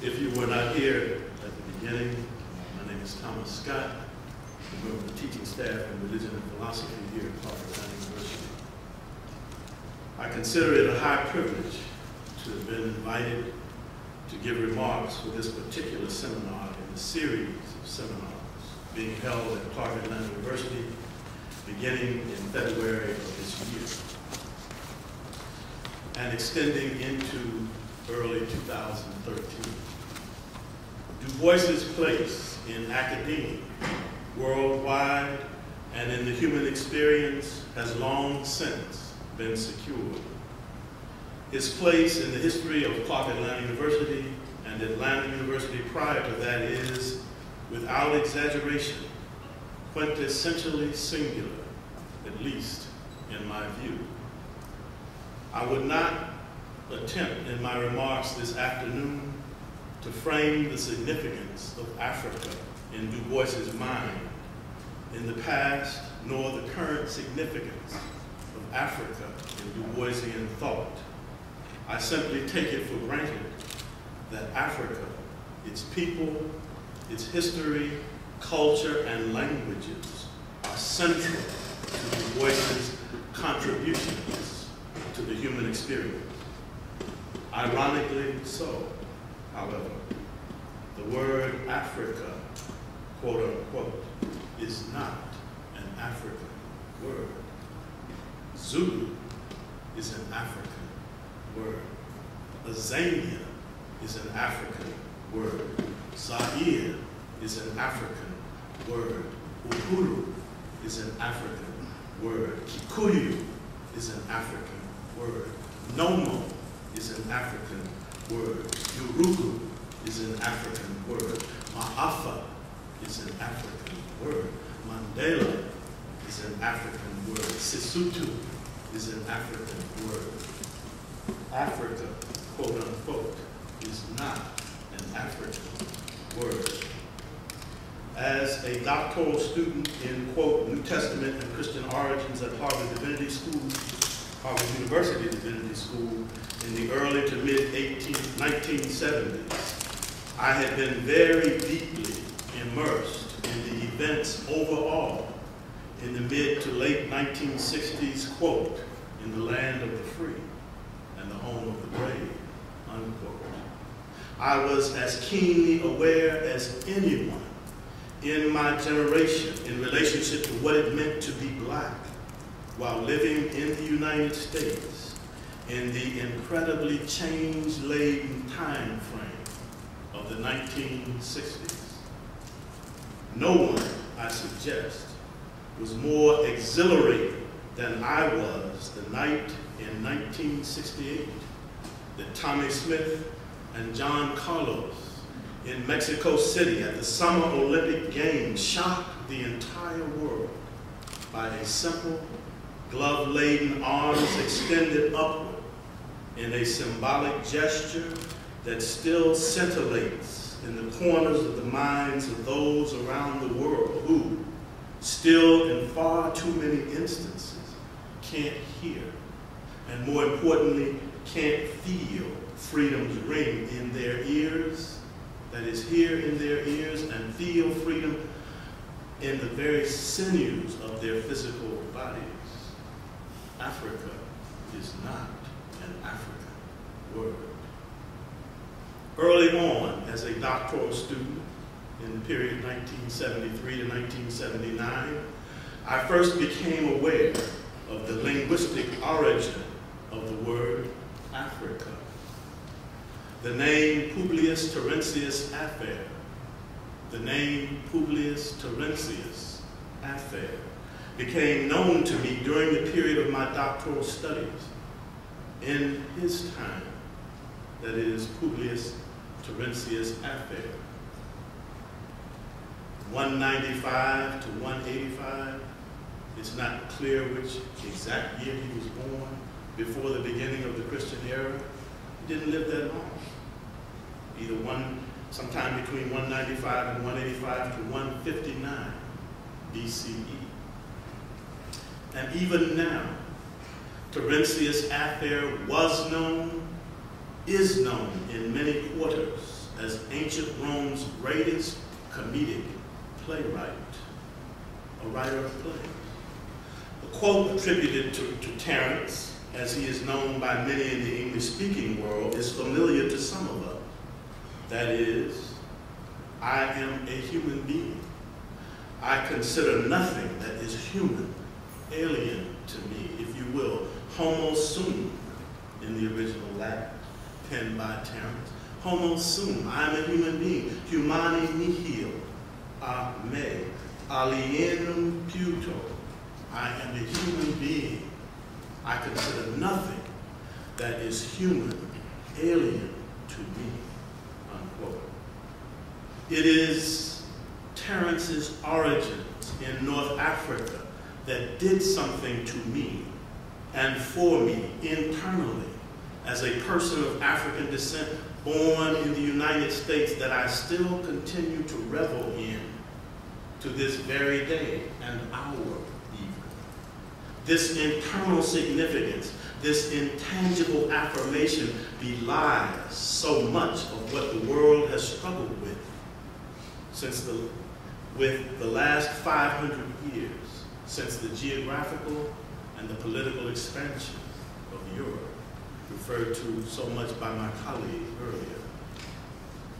If you were not here at the beginning, my name is Thomas Scott. I'm a member of the teaching staff in religion and philosophy here at Clark University. I consider it a high privilege to have been invited to give remarks for this particular seminar in the series of seminars being held at Clark University beginning in February of this year and extending into early 2013. Du Bois's place in academia, worldwide, and in the human experience has long since been secured. His place in the history of Clark Atlanta University and Atlanta University prior to that is, without exaggeration, quintessentially singular, at least in my view. I would not attempt in my remarks this afternoon to frame the significance of Africa in Du Bois's mind in the past, nor the current significance of Africa in Du Boisian thought. I simply take it for granted that Africa, its people, its history, culture, and languages are central to Du Bois's contributions to the human experience. Ironically so, however, the word Africa, quote unquote, is not an African word. Zulu is an African word. Azania is an African word. Zaire is an African word. Uhuru is an African word. Kikuyu is an African word. Nomo is an African word. Yurugu is an African word. Ma'afa is an African word. Mandela is an African word. Sisutu is an African word. Africa, quote unquote, is not an African word. As a doctoral student in, quote, New Testament and Christian origins at Harvard Divinity School, Harvard University Divinity School, in the early to mid 1970s, I had been very deeply immersed in the events overall in the mid to late 1960s, quote, in the land of the free and the home of the brave, unquote. I was as keenly aware as anyone in my generation in relationship to what it meant to be black while living in the United States in the incredibly change-laden time frame of the 1960s. No one, I suggest, was more exhilarated than I was the night in 1968 that Tommy Smith and John Carlos in Mexico City at the Summer Olympic Games shocked the entire world by a simple, glove-laden arms extended upward in a symbolic gesture that still scintillates in the corners of the minds of those around the world who, still in far too many instances, can't hear, and more importantly, can't feel freedom's ring in their ears, that is, hear in their ears and feel freedom in the very sinews of their physical bodies. Africa is not an African word. Early on, as a doctoral student in the period 1973 to 1979, I first became aware of the linguistic origin of the word Africa. The name Publius Terentius Afer, the name Publius Terentius Afer, became known to me during the period of my doctoral studies in his time, that is, Publius Terentius Afer. 195 to 185, it's not clear which exact year he was born, before the beginning of the Christian era. He didn't live that long. Either sometime between 195 and 185 to 159 BCE. And even now, Terentius Afer was known, is known in many quarters as ancient Rome's greatest comedic playwright, a writer of plays. The quote attributed to Terence, as he is known by many in the English-speaking world, is familiar to some of us. That is, I am a human being. I consider nothing that is human alien to me, if you will. Homo sum, in the original Latin, penned by Terence. Homo sum, I am a human being. Humani nihil a me, alienum puto. I am a human being. I consider nothing that is human alien to me, unquote. It is Terence's origins in North Africa that did something to me and for me internally as a person of African descent born in the United States that I still continue to revel in to this very day and hour even. This internal significance, this intangible affirmation belies so much of what the world has struggled with since with the last 500 years, since the geographical and the political expansion of Europe, referred to so much by my colleague earlier.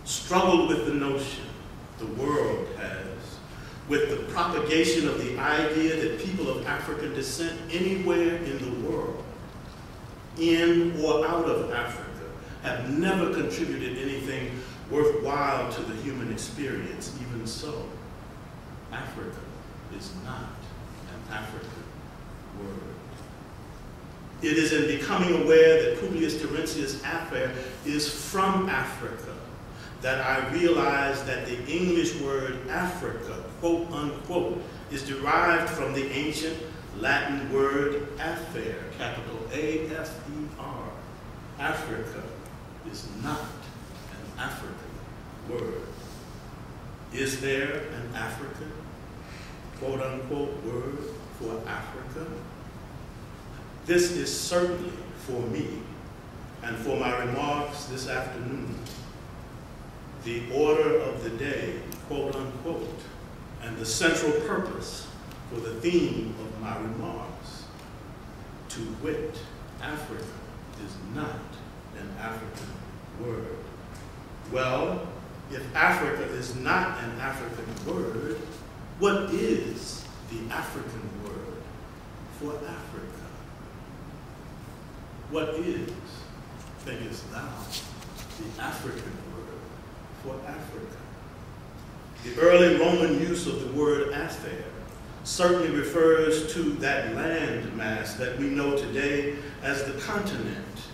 Struggled with the notion, the world has, with the propagation of the idea that people of African descent anywhere in the world, in or out of Africa, have never contributed anything worthwhile to the human experience. Even so, Africa is not an African word. It is in becoming aware that Publius Terentius Afer is from Africa that I realized that the English word Africa, quote unquote, is derived from the ancient Latin word afer, capital A-F-E-R. Africa is not an African word. Is there an African, quote unquote, word for Africa? This is certainly for me, and for my remarks this afternoon, the order of the day, quote unquote, and the central purpose for the theme of my remarks. To wit, Africa is not an African word. Well, if Africa is not an African word, what is the African word for Africa? What is, thinkest thou, the African word for Africa? The early Roman use of the word afer certainly refers to that land mass that we know today as the continent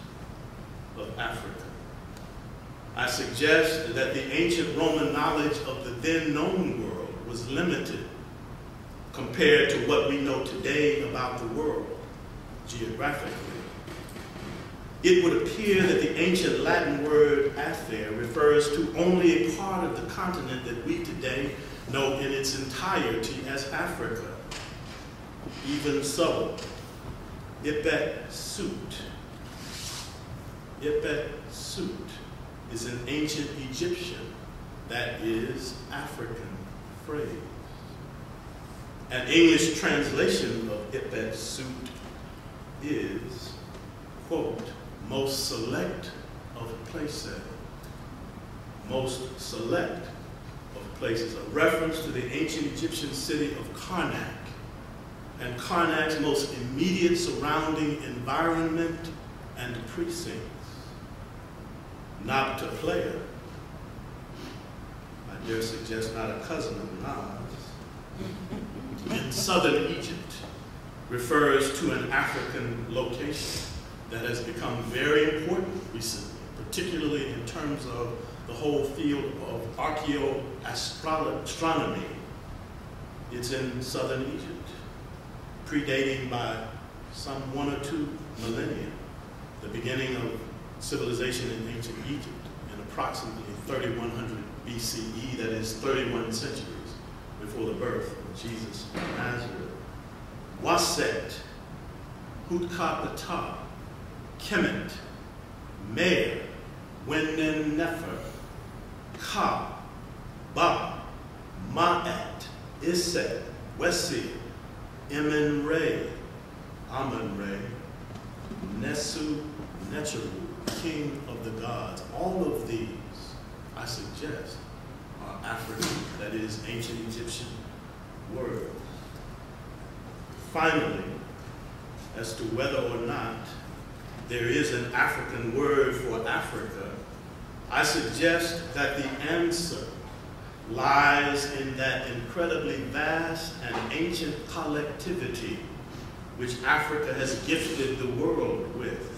of Africa. I suggest that the ancient Roman knowledge of the then known world was limited compared to what we know today about the world geographically. It would appear that the ancient Latin word afer refers to only a part of the continent that we today know in its entirety as Africa. Even so, Ibet Sut is an ancient Egyptian, that is, African phrase. An English translation of Ibet Sut is, quote, most select of places. Most select of places. A reference to the ancient Egyptian city of Karnak and Karnak's most immediate surrounding environment and precincts. Nabta Playa, I dare suggest not a cousin of Nas, in southern Egypt, refers to an African location that has become very important recently, particularly in terms of the whole field of archaeoastronomy. It's in southern Egypt, predating by some 1 or 2 millennia, the beginning of civilization in ancient Egypt in approximately 3100 BCE, that is 31 centuries before the birth of Jesus of Nazareth. Waset, Hutkapata, Kemet, Meir, Wenden Nefer, Isse, Wesi, Emen-Re, Amun-Re, Nesu, Necheru, king of the gods. All of these, I suggest, are African, that is, ancient Egyptian words. Finally, as to whether or not there is an African word for Africa, I suggest that the answer lies in that incredibly vast and ancient collectivity which Africa has gifted the world with.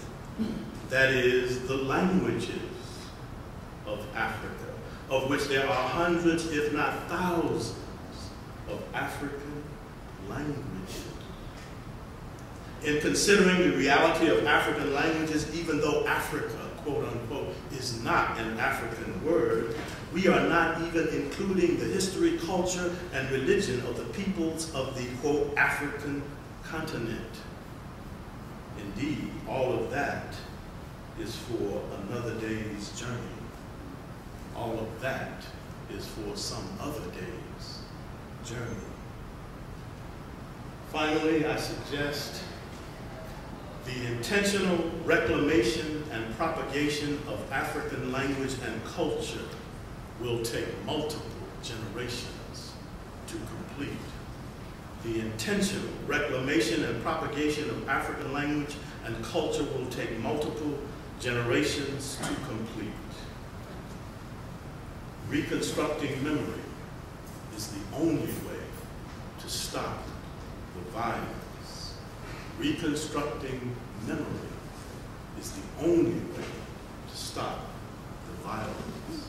That is, the languages of Africa, of which there are hundreds, if not thousands, of African languages. In considering the reality of African languages, even though Africa, quote unquote, is not an African word, we are not even including the history, culture, and religion of the peoples of the, quote, African continent. Indeed, all of that is for another day's journey. All of that is for some other day's journey. Finally, I suggest the intentional reclamation and propagation of African language and culture will take multiple generations to complete. The intentional reclamation and propagation of African language and culture will take multiple generations to complete. Reconstructing memory is the only way to stop the violence. Reconstructing memory is the only way to stop the violence.